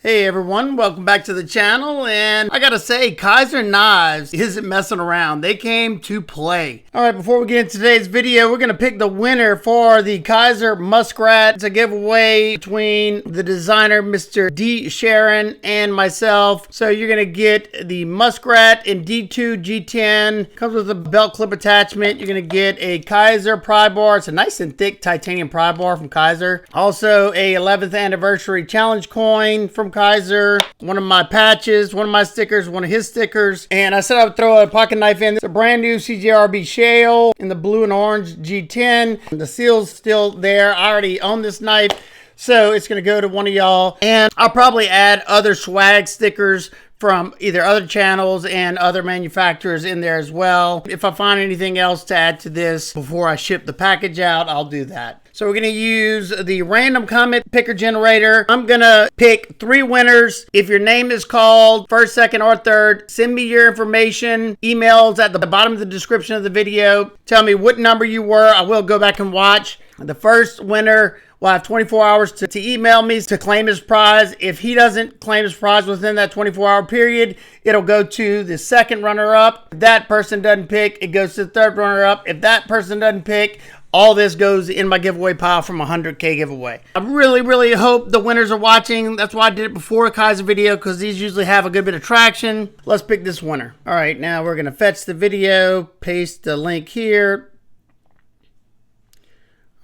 Hey everyone, welcome back to the channel, and I gotta say, Kizer Knives isn't messing around. They came to play. Alright, before we get into today's video, we're gonna pick the winner for the Kizer Muskrat. It's a giveaway between the designer, Mr. D. Sharon, and myself. So you're gonna get the Muskrat in D2 G10. Comes with a belt clip attachment. You're gonna get a Kizer pry bar. It's a nice and thick titanium pry bar from Kizer. Also, a 11th anniversary challenge coin from Kizer, one of my patches, one of my stickers, one of his stickers, and I said I would throw a pocket knife in. It's a brand new CJRB shale in the blue and orange G10. The seal's still there. I already own this knife, so it's going to go to one of y'all, and I'll probably add other swag stickers from either other channels and other manufacturers in there as well. If I find anything else to add to this before I ship the package out, I'll do that. So we're going to use the random comment picker generator. I'm going to pick 3 winners. If your name is called first, second, or third, send me your information. Emails at the bottom of the description of the video. Tell me what number you were. I will go back and watch. The first winner will have 24 hours to email me to claim his prize. If he doesn't claim his prize within that 24-hour period, it'll go to the second runner-up. If that person doesn't pick, it goes to the third runner-up. If that person doesn't pick, all this goes in my giveaway pile from a 100K giveaway. I really hope the winners are watching. That's why I did it before a Kizer video, because these usually have a good bit of traction. Let's pick this winner. All right, now we're going to fetch the video, paste the link here.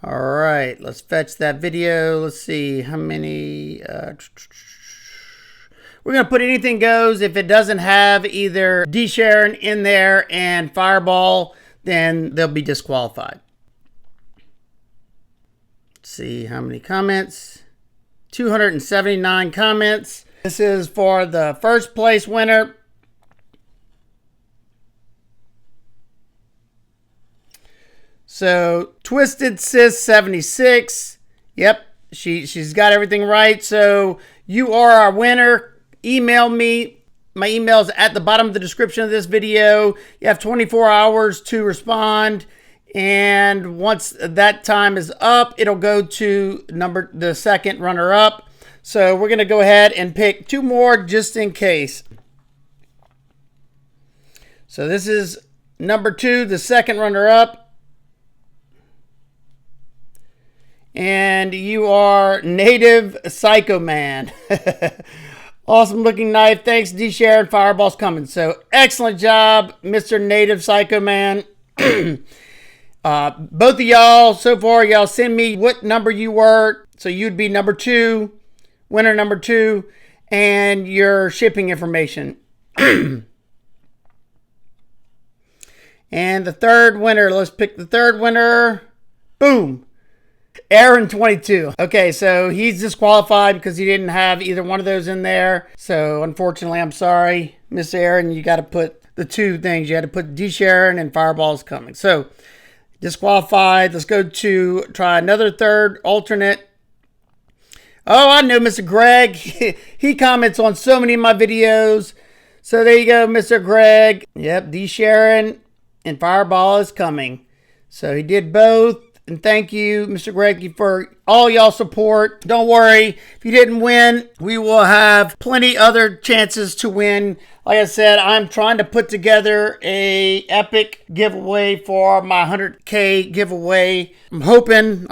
All right, let's fetch that video. Let's see how many. We're going to put anything goes. If it doesn't have either D. Sharon in there and Fireball, then they'll be disqualified. Let's see how many comments. 279 comments. This is for the first place winner. So, Twisted Sis 76. Yep, she's got everything right. So, you are our winner. Email me. My email is at the bottom of the description of this video. You have 24 hours to respond. And once that time is up, it'll go to the second runner-up. So, we're going to go ahead and pick 2 more just in case. So, this is number 2, the second runner-up. And you are Native Psycho Man. Awesome looking knife. Thanks, D. Sharon. Fireball's coming. So excellent job, Mr. Native Psycho Man. Both of y'all so far, y'all send me what number you were. So you'd be number 2, winner number 2, and your shipping information. And the third winner. Let's pick the third winner. Boom. Aaron 22. Okay, so he's disqualified because he didn't have either one of those in there. So unfortunately, I'm sorry, Miss Aaron. You got to put the 2 things. You had to put D. Sharon and Fireball's coming. So disqualified. Let's go to try another third alternate. Oh, I know Mr. Greg. He comments on so many of my videos. So there you go, Mr. Greg. Yep, D. Sharon and Fireball is coming. So he did both. And thank you, Mr. Greg, for all y'all support. Don't worry, if you didn't win, we will have plenty other chances to win. Like I said, I'm trying to put together a epic giveaway for my 100K giveaway. I'm hoping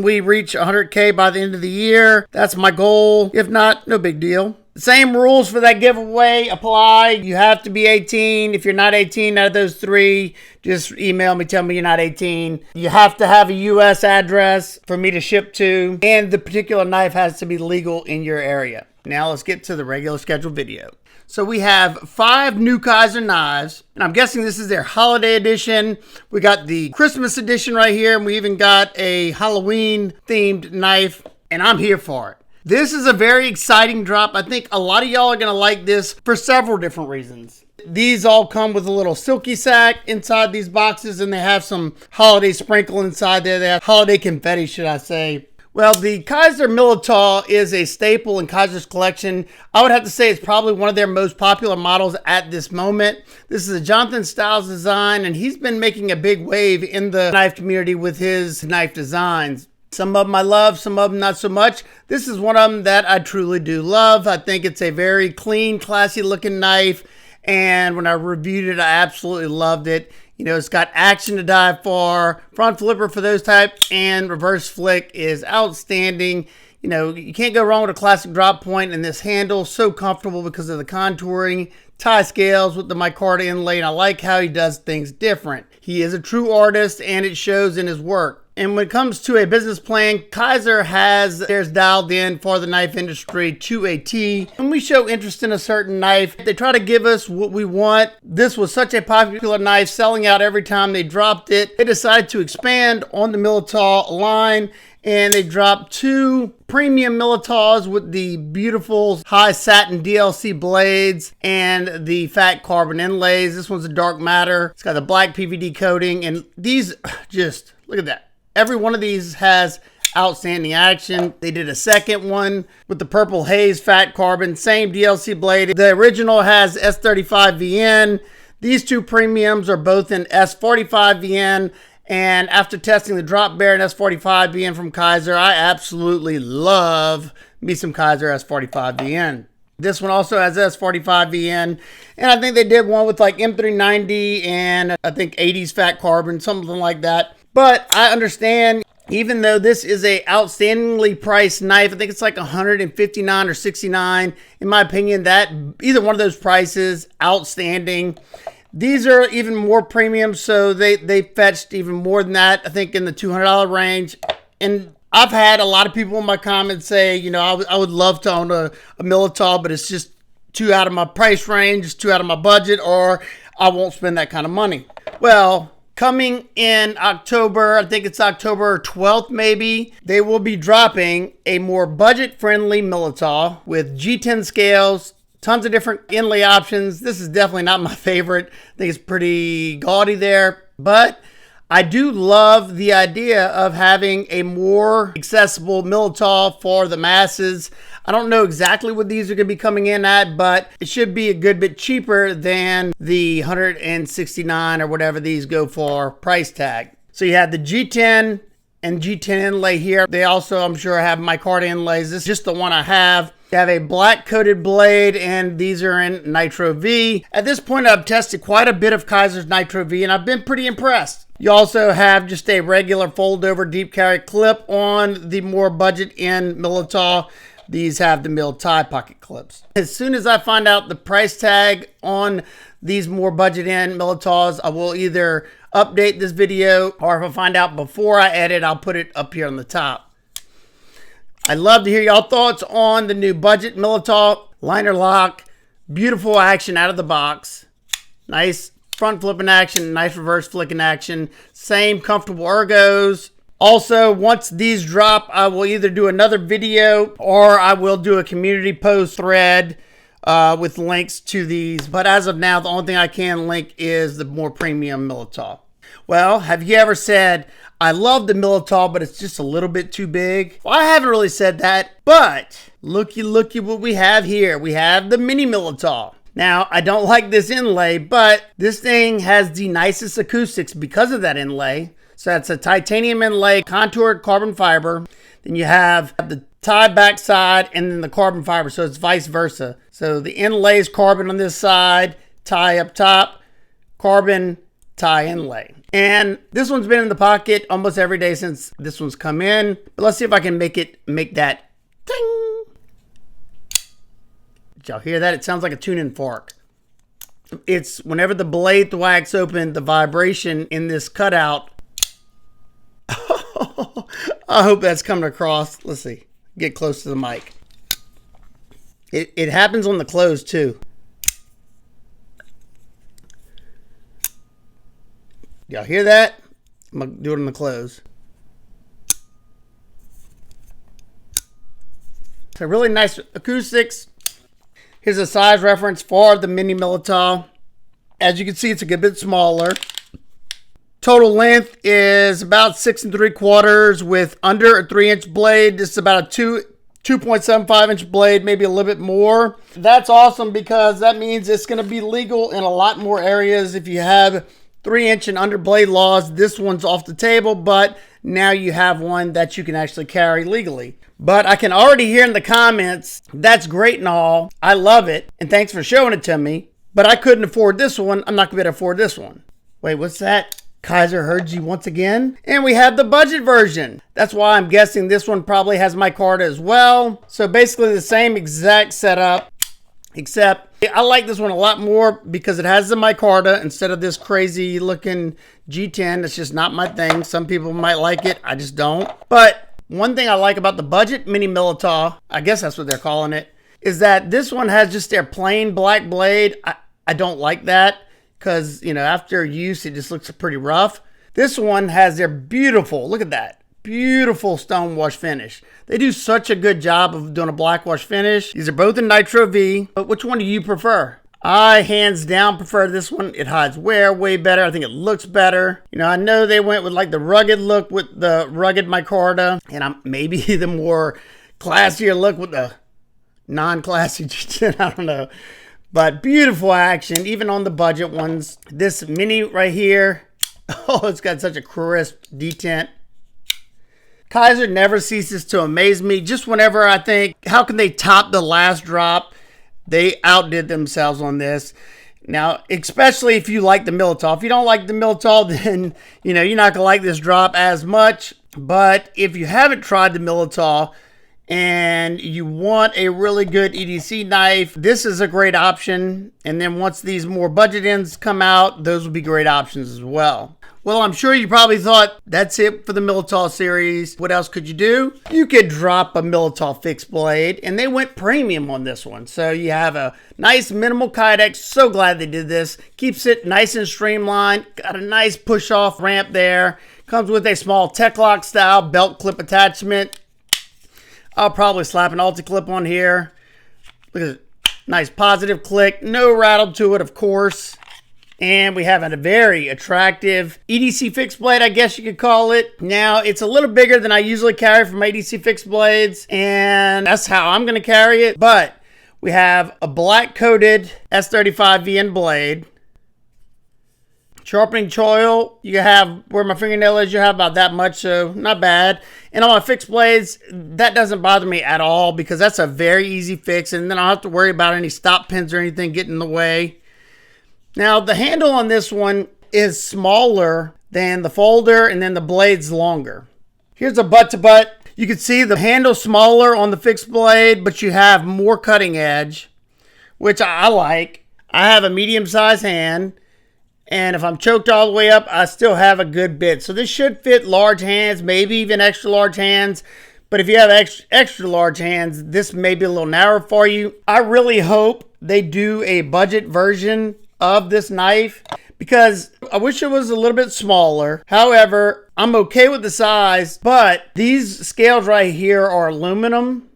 we reach 100K by the end of the year. That's my goal. If not, no big deal. Same rules for that giveaway apply. You have to be 18. If you're not 18 out of those 3, just email me, tell me you're not 18. You have to have a U.S. address for me to ship to, and the particular knife has to be legal in your area. Now let's get to the regular scheduled video. So we have 5 new Kizer knives, and I'm guessing this is their holiday edition. We got the Christmas edition right here, and we even got a Halloween themed knife, and I'm here for it. This is a very exciting drop. I think a lot of y'all are going to like this for several different reasons. These all come with a little silky sack inside these boxes, and they have some holiday sprinkle inside there. They have holiday confetti, should I say. Well, the Kizer Militaw is a staple in Kizer's collection. I would have to say it's probably one of their most popular models at this moment. This is a Jonathan Styles design, and he's been making a big wave in the knife community with his knife designs. Some of them I love, some of them not so much. This is one of them that I truly do love. I think it's a very clean, classy looking knife. And when I reviewed it, I absolutely loved it. You know, it's got action to die for, front flipper for those types, and reverse flick is outstanding. You know, you can't go wrong with a classic drop point, and this handle so comfortable because of the contouring, tie scales with the micarta inlay, and I like how he does things different. He is a true artist, and it shows in his work. And when it comes to a business plan, Kizer has theirs dialed in for the knife industry to a T. When we show interest in a certain knife, they try to give us what we want. This was such a popular knife, selling out every time they dropped it. They decided to expand on the Militaw line, and they dropped 2 premium Militaws with the beautiful high satin DLC blades and the fat carbon inlays. This one's a dark matter. It's got the black PVD coating, and these just, look at that. Every one of these has outstanding action. They did a second one with the purple haze fat carbon, same DLC blade. The original has S35VN. These 2 premiums are both in S45VN. And after testing the Drop Bear and S45VN from Kizer, I absolutely love me some Kizer S45VN. This one also has S45VN, and I think they did one with like M390 and I think 80s fat carbon, something like that. But I understand, even though this is a outstandingly priced knife, I think it's like $159 or $69. In my opinion, that either one of those prices, outstanding. These are even more premium, so they fetched even more than that, I think in the $200 range. And I've had a lot of people in my comments say, you know, I would love to own a Militaw, but it's just too out of my price range, too out of my budget, or I won't spend that kind of money. Well, coming in October, I think it's October 12th maybe, they will be dropping a more budget-friendly Militaw with G10 scales, tons of different inlay options. This is definitely not my favorite. I think it's pretty gaudy there, but I do love the idea of having a more accessible Militaw for the masses. I don't know exactly what these are going to be coming in at, but it should be a good bit cheaper than the $169 or whatever these go for price tag. So you have the G10 and G10 inlay here. They also, I'm sure, have micarta inlays. This is just the one I have. You have a black coated blade, and these are in Nitro V. At this point, I've tested quite a bit of Kizer's Nitro V, and I've been pretty impressed. You also have just a regular fold over deep carry clip on the more budget end Militaw. These have the mill tie pocket clips. As soon as I find out the price tag on these more budget end Militaws, I will either update this video, or if I find out before I edit, I'll put it up here on the top. I'd love to hear y'all thoughts on the new budget Militaw liner lock. Beautiful action out of the box. Nice front flipping action, nice reverse flicking action. Same comfortable ergos. Also, once these drop, I will either do another video or I will do a community post thread with links to these. But as of now, the only thing I can link is the more premium Militaw. Well, have you ever said, I love the Militaw, but it's just a little bit too big? Well, I haven't really said that, but looky what we have here. We have the mini Militaw. Now, I don't like this inlay, but this thing has the nicest acoustics because of that inlay. So that's a titanium inlay, contoured carbon fiber. Then you have the tie backside and then the carbon fiber, so it's vice versa. So the inlay is carbon on this side, tie up top, carbon, tie inlay. And this one's been in the pocket almost every day since this one's come in. But let's see if I can make that ting. Did y'all hear that? It sounds like a tuning fork. It's whenever the blade thwacks open, the vibration in this cutout. I hope that's coming across. Let's see. Get close to the mic. It happens on the close too. Y'all hear that? I'm going to do it on the close. So really nice acoustics. Here's a size reference for the mini Militaw. As you can see, it's a good bit smaller. Total length is about 6 3/4 with under a 3-inch blade. This is about a 2.75-inch blade, maybe a little bit more. That's awesome because that means it's going to be legal in a lot more areas if you have 3-inch and under blade laws, this one's off the table, but now you have one that you can actually carry legally. But I can already hear in the comments, that's great and all. I love it, and thanks for showing it to me. But I couldn't afford this one. I'm not going to be able to afford this one. Wait, what's that? Kizer heard you once again. And we have the budget version. That's why I'm guessing this one probably has micarta as well. So basically the same exact setup, except I like this one a lot more because it has the micarta instead of this crazy looking G10. It's just not my thing. Some people might like it. I just don't. But one thing I like about the budget mini Militaw, I guess that's what they're calling it, is that this one has just their plain black blade. I don't like that because, you know, after use, it just looks pretty rough. This one has their beautiful, look at that, beautiful stone wash finish. They do such a good job of doing a black wash finish. These are both in Nitro V, but which one do you prefer? I hands down prefer this one. It hides wear way better. I think it looks better. You know, I know they went with like the rugged look with the rugged micarta, and maybe the more classier look with the non-classy G10, I don't know. But beautiful action, even on the budget ones. This mini right here, oh, it's got such a crisp detent. Kizer never ceases to amaze me. Just whenever I think, how can they top the last drop? They outdid themselves on this. Now, especially if you like the Militaw. If you don't like the Militaw, then, you know, you're not going to like this drop as much. But if you haven't tried the Militaw, and you want a really good EDC knife, this is a great option. And then once these more budget ends come out, those will be great options as well. Well, I'm sure you probably thought, that's it for the Militaw series. What else could you do? You could drop a Militaw fixed blade, and they went premium on this one. So you have a nice minimal kydex. So glad they did this. Keeps it nice and streamlined. Got a nice push-off ramp there. Comes with a small Tech-Lock style belt clip attachment. I'll probably slap an Ulti-Clip on here. Look at it. Nice positive click. No rattle to it, of course. And we have a very attractive EDC fixed blade, I guess you could call it. Now, it's a little bigger than I usually carry for my EDC fixed blades. And that's how I'm going to carry it. But we have a black coated S35 VN blade. Sharpening choil, you have where my fingernail is, you have about that much, so not bad. And on my fixed blades, that doesn't bother me at all because that's a very easy fix, and then I don't have to worry about any stop pins or anything getting in the way. Now, the handle on this one is smaller than the folder, and then the blade's longer. Here's a butt-to-butt. You can see the handle smaller on the fixed blade, but you have more cutting edge, which I like. I have a medium-sized hand. And if I'm choked all the way up, I still have a good bit. So this should fit large hands, maybe even extra large hands. But if you have extra large hands, this may be a little narrow for you. I really hope they do a budget version of this knife because I wish it was a little bit smaller. However, I'm okay with the size, but these scales right here are aluminum.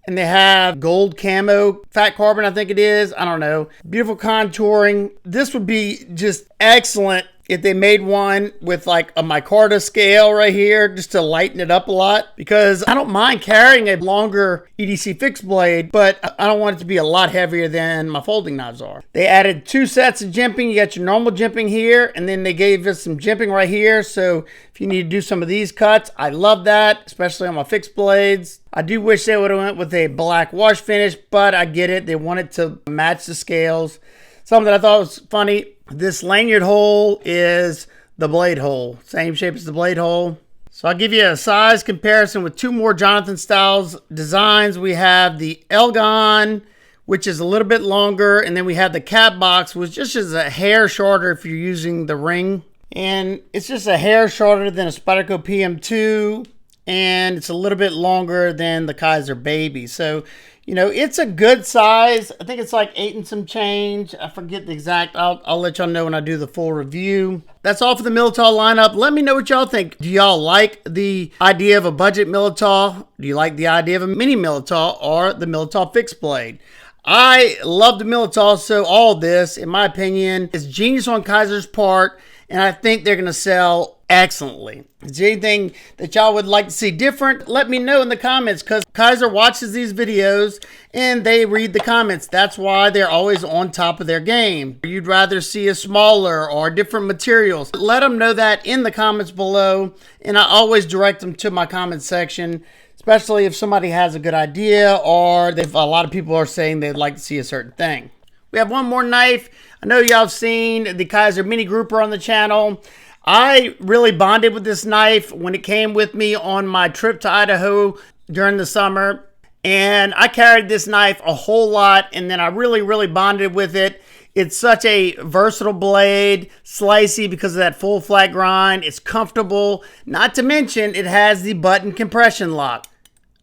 And they have gold camo, fat carbon, I think it is. I don't know. Beautiful contouring. This would be just excellent if they made one with like a micarta scale right here just to lighten it up a lot, because I don't mind carrying a longer EDC fixed blade, but I don't want it to be a lot heavier than my folding knives are. They added 2 sets of jimping. You got your normal jimping here, and then they gave us some jimping right here. So if you need to do some of these cuts, I love that, especially on my fixed blades. I do wish they would have went with a black wash finish, but I get it. They wanted to match the scales. Something that I thought was funny, this lanyard hole is the blade hole. Same shape as the blade hole. So I'll give you a size comparison with 2 more Jonathan Styles designs. We have the Elgon, which is a little bit longer, and then we have the Cat Box, which just is a hair shorter if you're using the ring. And it's just a hair shorter than a Spyderco PM2, and it's a little bit longer than the Kizer Baby. So, you know, it's a good size. I think it's like 8 and some change. I forget the exact. I'll let y'all know when I do the full review. That's all for the Militaw lineup. Let me know what y'all think. Do y'all like the idea of a budget Militaw? Do you like the idea of a mini Militaw or the Militaw fixed blade? I love the Militaw, so all this, in my opinion, is genius on Kizer's part, and I think they're going to sell excellently. Is there anything that y'all would like to see different? Let me know in the comments, because Kizer watches these videos and they read the comments. That's why they're always on top of their game. You'd rather see a smaller or different materials. Let them know that in the comments below, and I always direct them to my comment section, especially if somebody has a good idea or if a lot of people are saying they'd like to see a certain thing. We have one more knife. I know y'all have seen the Kizer mini grouper on the channel. I really bonded with this knife when it came with me on my trip to Idaho during the summer. And I carried this knife a whole lot, and then I really bonded with it. It's such a versatile blade, slicey because of that full flat grind. It's comfortable. Not to mention, it has the button compression lock.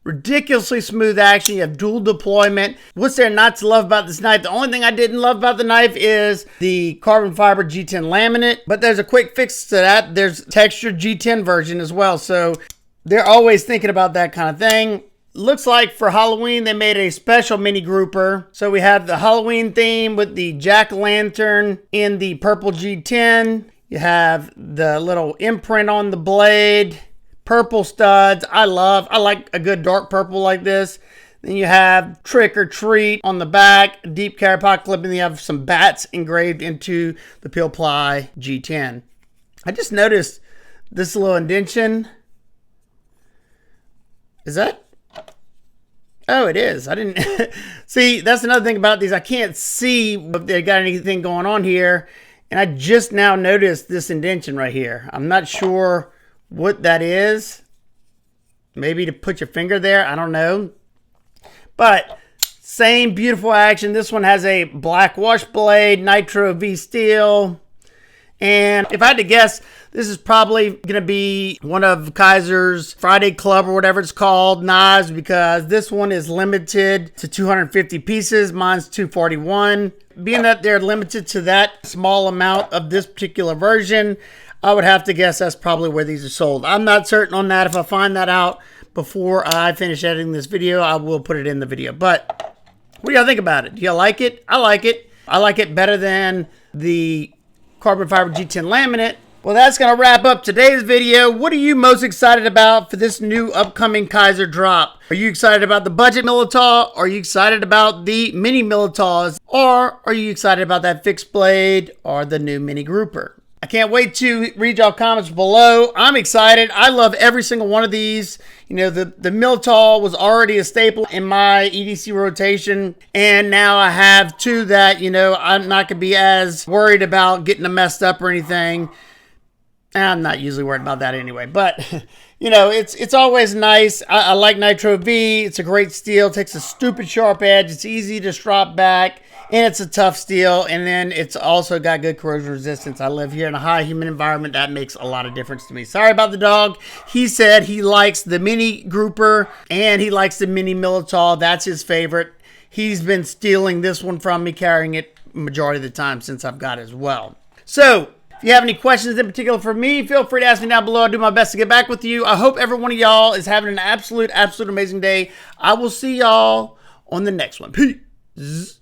Ridiculously smooth action. You have dual deployment. What's there not to love about this knife? The only thing I didn't love about the knife is the carbon fiber G10 laminate, but there's a quick fix to that. There's textured G10 version as well, so they're always thinking about that kind of thing. Looks like for Halloween they made a special mini grouper. So we have the Halloween theme with the jack-o'-lantern in the purple G10. You have the little imprint on the blade. Purple studs. I like a good dark purple like this. Then you have Trick or Treat on the back, deep carry pocket clip, and then you have some bats engraved into the Peel Ply G10. I just noticed this little indentation. Is that? Oh, it is. I didn't see. That's another thing about these. I can't see if they got anything going on here, and I just now noticed this indentation right here. I'm not sure what that is. Maybe to put your finger there, I don't know, but same beautiful action. This one has a black wash blade, nitro V steel, and if I had to guess, this is probably gonna be one of Kizer's Friday Club or whatever it's called knives, because this one is limited to 250 pieces. Mine's 241. Being that they're limited to that small amount of this particular version, I would have to guess that's probably where these are sold. I'm not certain on that. If I find that out before I finish editing this video, I will put it in the video. But what do y'all think about it? Do y'all like it? I like it. I like it better than the carbon fiber G10 laminate. Well, that's going to wrap up today's video. What are you most excited about for this new upcoming Kizer drop? Are you excited about the budget Militaw? Are you excited about the mini Militaws? Or are you excited about that fixed blade or the new mini grouper? I can't wait to read y'all comments below. I'm excited. I love every single one of these. You know, the Militaw was already a staple in my EDC rotation, and now I have two that, you know, I'm not going to be as worried about getting them messed up or anything. I'm not usually worried about that anyway, but you know, it's always nice. I like Nitro V. It's a great steel. It takes a stupid sharp edge. It's easy to strop back, and it's a tough steel. And then it's also got good corrosion resistance. I live here in a high humid environment. That makes a lot of difference to me. Sorry about the dog. He said he likes the mini grouper and he likes the mini Militaw. That's his favorite. He's been stealing this one from me, carrying it majority of the time since I've got it as well. So if you have any questions in particular for me, feel free to ask me down below. I'll do my best to get back with you. I hope every one of y'all is having an absolute amazing day. I will see y'all on the next one. Peace.